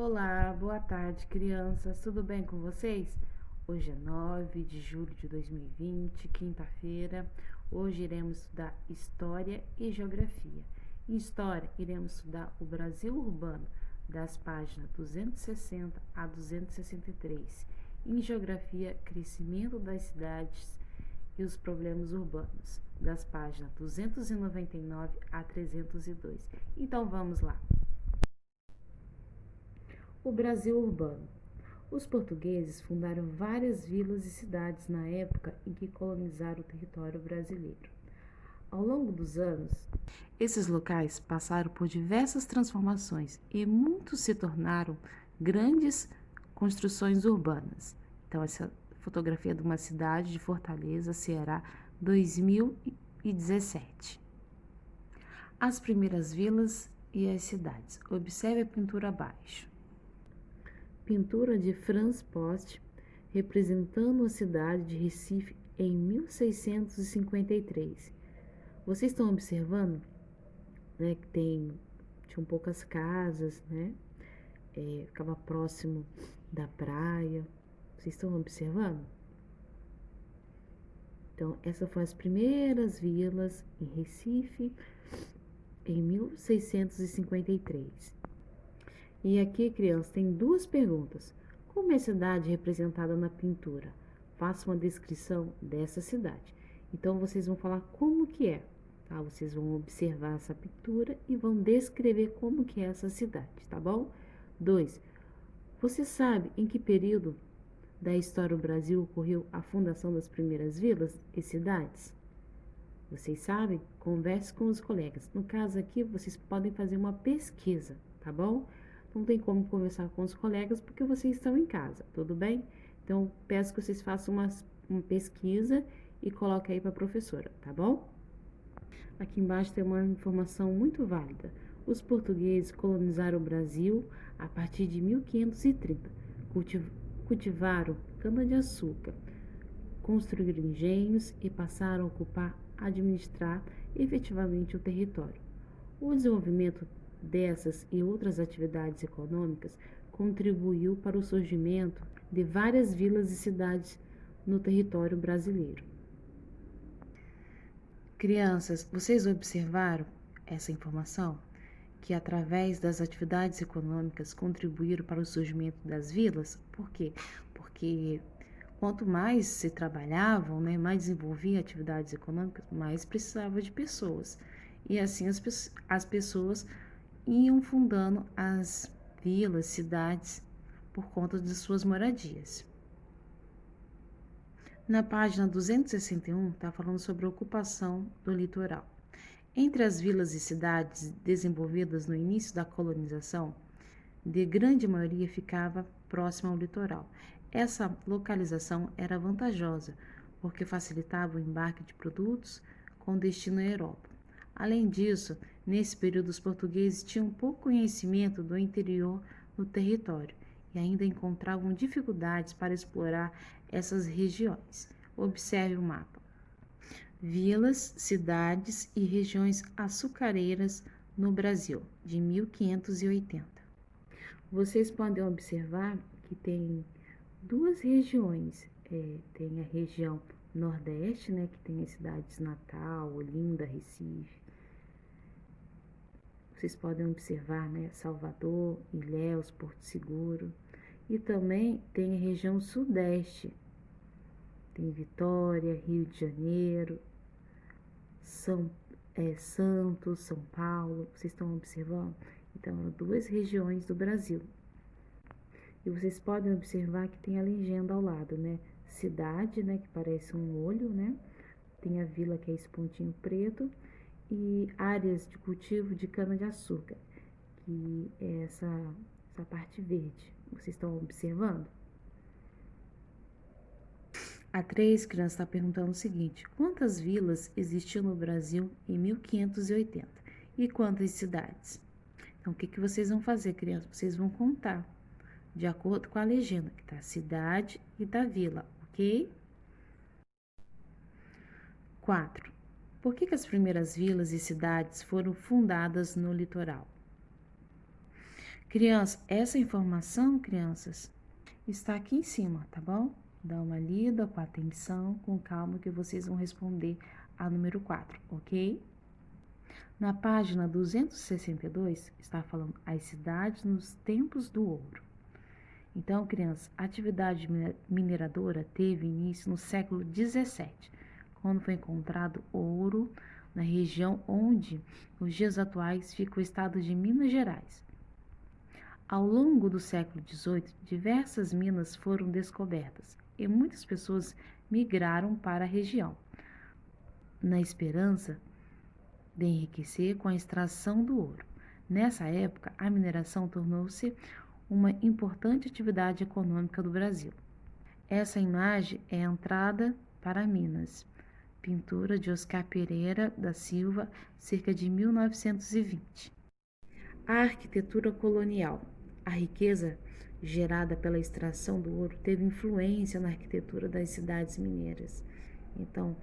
Olá, boa tarde, crianças. Tudo bem com vocês? Hoje é 9 de julho de 2020, quinta-feira. Hoje iremos estudar História e Geografia. Em História, iremos estudar o Brasil urbano, das páginas 260 a 263. Em Geografia, crescimento das cidades e os problemas urbanos, das páginas 299 a 302. Então vamos lá. O Brasil urbano. Os portugueses fundaram várias vilas e cidades na época em que colonizaram o território brasileiro. Ao longo dos anos, esses locais passaram por diversas transformações e muitos se tornaram grandes construções urbanas. Então, essa fotografia é de uma cidade de Fortaleza, Ceará, 2017. As primeiras vilas e as cidades. Observe a pintura abaixo. Pintura de Franz Post, representando a cidade de Recife em 1653. Vocês estão observando, né, que tinham poucas casas, né? Ficava próximo da praia. Vocês estão observando? Então, essas foram as primeiras vilas em Recife em 1653. E aqui, crianças, tem duas perguntas. Como é a cidade representada na pintura? Faça uma descrição dessa cidade. Então, vocês vão falar como que é, tá? Vocês vão observar essa pintura e vão descrever como que é essa cidade, tá bom? 2. Você sabe em que período da história do Brasil ocorreu a fundação das primeiras vilas e cidades? Vocês sabem? Converse com os colegas. No caso aqui, vocês podem fazer uma pesquisa, tá bom? Não tem como conversar com os colegas porque vocês estão em casa, tudo bem? Então, peço que vocês façam uma pesquisa e coloquem aí para a professora, tá bom? Aqui embaixo tem uma informação muito válida. Os portugueses colonizaram o Brasil a partir de 1530. Cultivaram cana-de-açúcar, construíram engenhos e passaram a administrar efetivamente o território. O desenvolvimento dessas e outras atividades econômicas contribuiu para o surgimento de várias vilas e cidades no território brasileiro. Crianças, vocês observaram essa informação? Que através das atividades econômicas contribuíram para o surgimento das vilas? Por quê? Porque quanto mais se trabalhavam, né, mais desenvolvia atividades econômicas, mais precisava de pessoas. E assim as pessoas iam fundando as vilas, cidades, por conta de suas moradias. Na página 261, está falando sobre a ocupação do litoral. Entre as vilas e cidades desenvolvidas no início da colonização, de grande maioria ficava próxima ao litoral. Essa localização era vantajosa, porque facilitava o embarque de produtos com destino à Europa. Além disso, nesse período os portugueses tinham pouco conhecimento do interior do território e ainda encontravam dificuldades para explorar essas regiões. Observe o mapa. Vilas, cidades e regiões açucareiras no Brasil, de 1580. Vocês podem observar que tem duas regiões. Tem a região Nordeste, né, que tem as cidades Natal, Olinda, Recife. Vocês podem observar, né, Salvador, Ilhéus, Porto Seguro. E também tem a região Sudeste. Tem Vitória, Rio de Janeiro, Santos, São Paulo. Vocês estão observando? Então, duas regiões do Brasil. E vocês podem observar que tem a legenda ao lado, né? Cidade, né, que parece um olho, né? Tem a vila, que é esse pontinho preto, e áreas de cultivo de cana-de-açúcar, que é essa parte verde. Vocês estão observando? A 3, criança, está perguntando o seguinte: quantas vilas existiam no Brasil em 1580 e quantas cidades? Então, o que vocês vão fazer, criança? Vocês vão contar de acordo com a legenda, que tá a cidade e da vila, ok? 4. Por que as primeiras vilas e cidades foram fundadas no litoral? Crianças, essa informação, crianças, está aqui em cima, tá bom? Dá uma lida com atenção, com calma, que vocês vão responder a número 4, ok? Na página 262, está falando as cidades nos tempos do ouro. Então, crianças, a atividade mineradora teve início no século XVII, quando foi encontrado ouro na região onde, nos dias atuais, fica o estado de Minas Gerais. Ao longo do século XVIII, diversas minas foram descobertas e muitas pessoas migraram para a região, na esperança de enriquecer com a extração do ouro. Nessa época, a mineração tornou-se uma importante atividade econômica do Brasil. Essa imagem é a entrada para Minas, pintura de Oscar Pereira da Silva, cerca de 1920. A arquitetura colonial. A riqueza gerada pela extração do ouro teve influência na arquitetura das cidades mineiras. Então,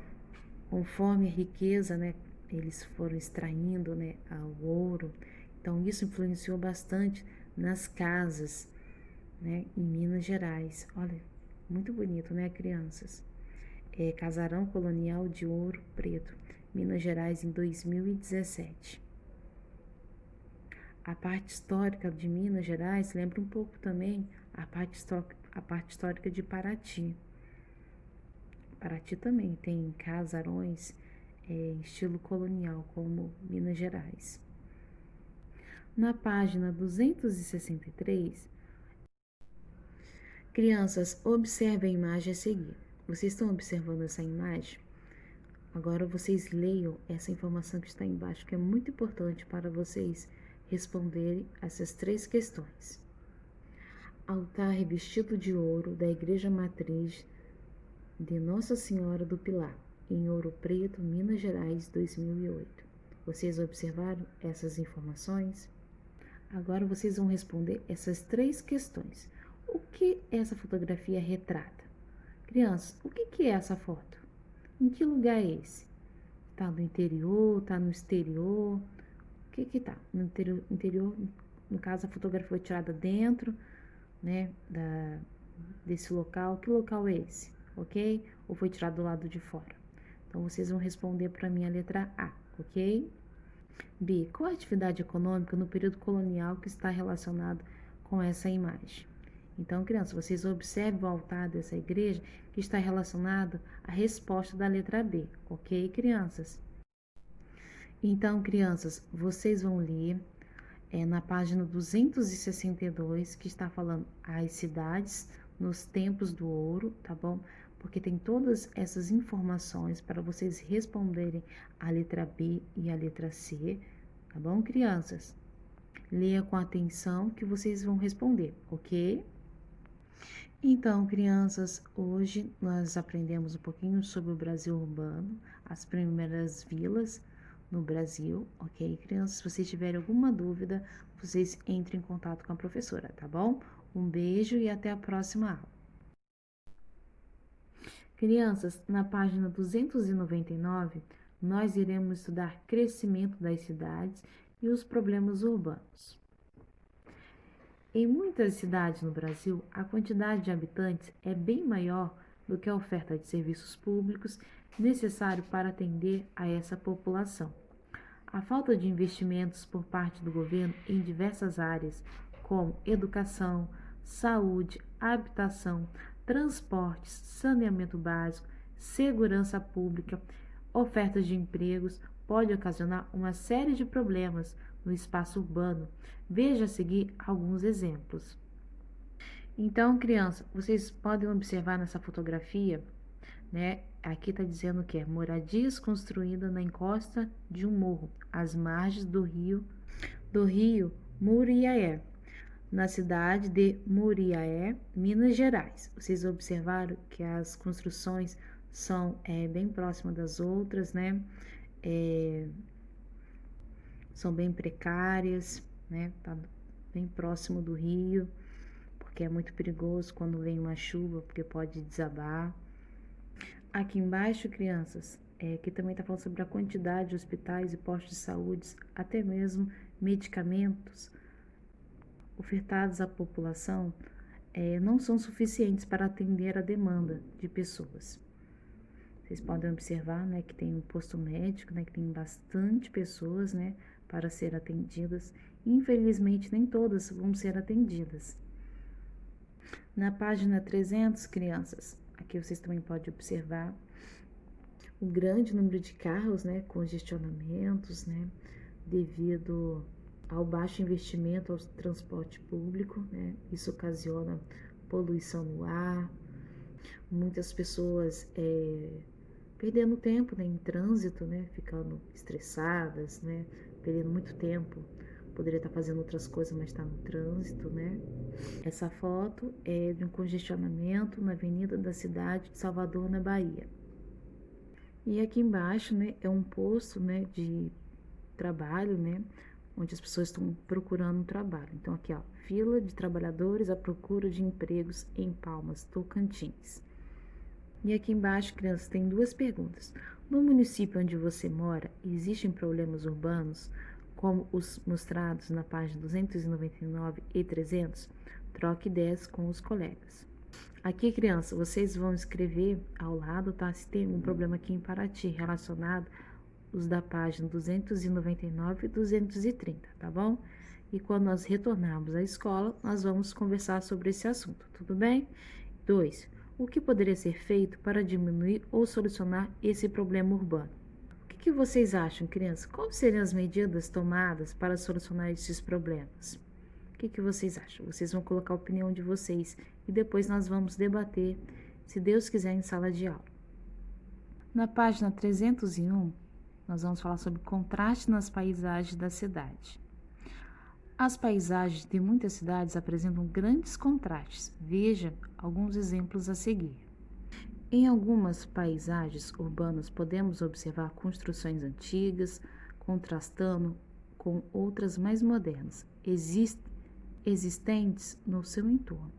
conforme a riqueza, né, eles foram extraindo, né, o ouro. Então, isso influenciou bastante nas casas, né, em Minas Gerais. Olha, muito bonito, né, crianças? Casarão Colonial de Ouro Preto, Minas Gerais, em 2017. A parte histórica de Minas Gerais lembra um pouco também a parte histórica de Paraty. Paraty também tem casarões em estilo colonial, como Minas Gerais. Na página 263, crianças, observem a imagem a seguir. Vocês estão observando essa imagem? Agora vocês leiam essa informação que está embaixo, que é muito importante para vocês responderem essas 3 questões. Altar revestido de ouro da Igreja Matriz de Nossa Senhora do Pilar, em Ouro Preto, Minas Gerais, 2008. Vocês observaram essas informações? Agora vocês vão responder essas 3 questões. O que essa fotografia retrata? Crianças, o que é essa foto? Em que lugar é esse? Está no interior? Está no exterior? O que tá? No interior, no caso, a fotografia foi tirada dentro, né, desse local. Que local é esse? Ok? Ou foi tirado do lado de fora? Então, vocês vão responder para mim a letra A, ok? B. Qual a atividade econômica no período colonial que está relacionado com essa imagem? Então, crianças, vocês observem o altar dessa igreja que está relacionado à resposta da letra B, ok, crianças? Então, crianças, vocês vão ler na página 262, que está falando as cidades nos tempos do ouro, tá bom? Porque tem todas essas informações para vocês responderem a letra B e a letra C, tá bom, crianças? Leia com atenção que vocês vão responder, ok? Então, crianças, hoje nós aprendemos um pouquinho sobre o Brasil urbano, as primeiras vilas no Brasil, ok? Crianças, se vocês tiverem alguma dúvida, vocês entrem em contato com a professora, tá bom? Um beijo e até a próxima aula. Crianças, na página 299, nós iremos estudar crescimento das cidades e os problemas urbanos. Em muitas cidades no Brasil, a quantidade de habitantes é bem maior do que a oferta de serviços públicos necessário para atender a essa população. A falta de investimentos por parte do governo em diversas áreas, como educação, saúde, habitação, transportes, saneamento básico, segurança pública, ofertas de empregos, pode ocasionar uma série de problemas no espaço urbano. Veja a seguir alguns exemplos. Então, criança, vocês podem observar nessa fotografia, né? Aqui está dizendo que é moradias construídas na encosta de um morro, às margens do rio Muriaé, na cidade de Muriaé, Minas Gerais. Vocês observaram que as construções são bem próximas das outras, né? São bem precárias, né? Tá bem próximo do rio, porque é muito perigoso quando vem uma chuva, porque pode desabar. Aqui embaixo, crianças, que também está falando sobre a quantidade de hospitais e postos de saúde, até mesmo medicamentos ofertadas à população não são suficientes para atender a demanda de pessoas. Vocês podem observar, né, que tem um posto médico, né, que tem bastante pessoas, né, para ser atendidas. Infelizmente, nem todas vão ser atendidas. Na página 300, crianças, aqui vocês também podem observar o grande número de carros, né, congestionamentos, né, devido ao baixo investimento ao transporte público, né, isso ocasiona poluição no ar, muitas pessoas perdendo tempo, né, em trânsito, né, ficando estressadas, né, perdendo muito tempo, poderia estar fazendo outras coisas, mas está no trânsito, né. Essa foto é de um congestionamento na avenida da cidade de Salvador, na Bahia. E aqui embaixo, né, é um posto, né, de trabalho, né, onde as pessoas estão procurando um trabalho. Então aqui, ó, fila de trabalhadores à procura de empregos em Palmas, Tocantins. E aqui embaixo, crianças, tem duas perguntas. No município onde você mora, existem problemas urbanos, como os mostrados na página 299 e 300? Troque ideias com os colegas. Aqui, criança, vocês vão escrever ao lado, tá? Se tem um problema aqui em Paraty relacionado, os da página 299 e 230, tá bom? E quando nós retornarmos à escola, nós vamos conversar sobre esse assunto, tudo bem? 2. O que poderia ser feito para diminuir ou solucionar esse problema urbano? O que vocês acham, crianças? Quais seriam as medidas tomadas para solucionar esses problemas? O que vocês acham? Vocês vão colocar a opinião de vocês e depois nós vamos debater, se Deus quiser, em sala de aula. Na página 301, nós vamos falar sobre contraste nas paisagens da cidade. As paisagens de muitas cidades apresentam grandes contrastes. Veja alguns exemplos a seguir. Em algumas paisagens urbanas, podemos observar construções antigas, contrastando com outras mais modernas, existentes no seu entorno.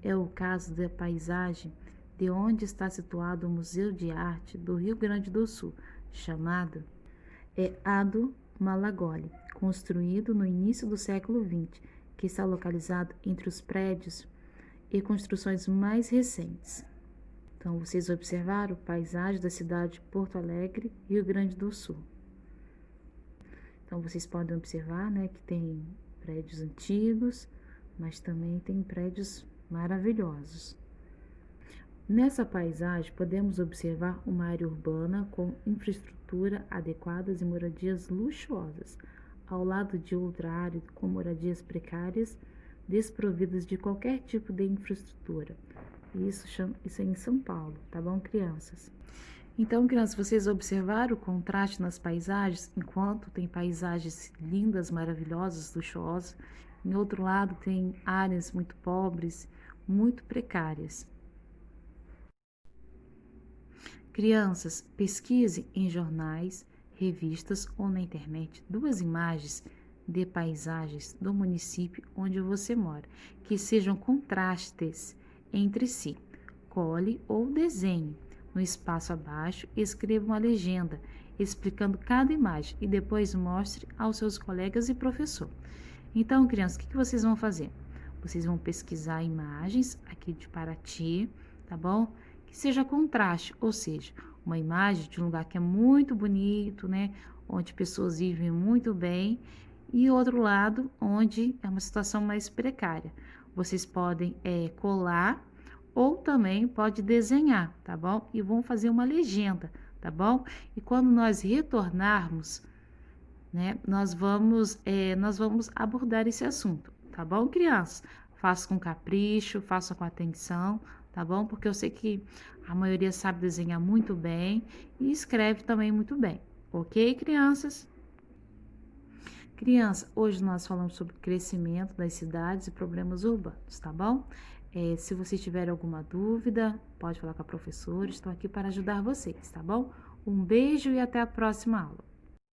É o caso da paisagem de onde está situado o Museu de Arte do Rio Grande do Sul, chamado Ado Malagoli, construído no início do século XX, que está localizado entre os prédios e construções mais recentes. Então, vocês observaram paisagem da cidade de Porto Alegre, Rio Grande do Sul. Então, vocês podem observar, né, que tem prédios antigos, mas também tem prédios maravilhosos. Nessa paisagem, podemos observar uma área urbana com infraestrutura adequada e moradias luxuosas, ao lado de outra área com moradias precárias, desprovidas de qualquer tipo de infraestrutura. Isso é em São Paulo, tá bom, crianças? Então, crianças, vocês observaram o contraste nas paisagens? Enquanto tem paisagens lindas, maravilhosas, luxuosas, em outro lado tem áreas muito pobres, muito precárias. Crianças, pesquise em jornais, revistas ou na internet 2 imagens de paisagens do município onde você mora, que sejam contrastes entre si. Cole ou desenhe. No espaço abaixo, escreva uma legenda explicando cada imagem e depois mostre aos seus colegas e professor. Então, crianças, o que vocês vão fazer? Vocês vão pesquisar imagens aqui de Paraty, tá bom? Que seja contraste, ou seja, uma imagem de um lugar que é muito bonito, né? Onde pessoas vivem muito bem, e outro lado, onde é uma situação mais precária. Vocês podem colar ou também pode desenhar, tá bom? E vão fazer uma legenda, tá bom? E quando nós retornarmos, né, nós vamos abordar esse assunto, tá bom, crianças? Faça com capricho, faça com atenção, tá bom? Porque eu sei que a maioria sabe desenhar muito bem e escreve também muito bem, ok, crianças? Criança, hoje nós falamos sobre crescimento das cidades e problemas urbanos, tá bom? Se vocês tiverem alguma dúvida, pode falar com a professora, estou aqui para ajudar vocês, tá bom? Um beijo e até a próxima aula.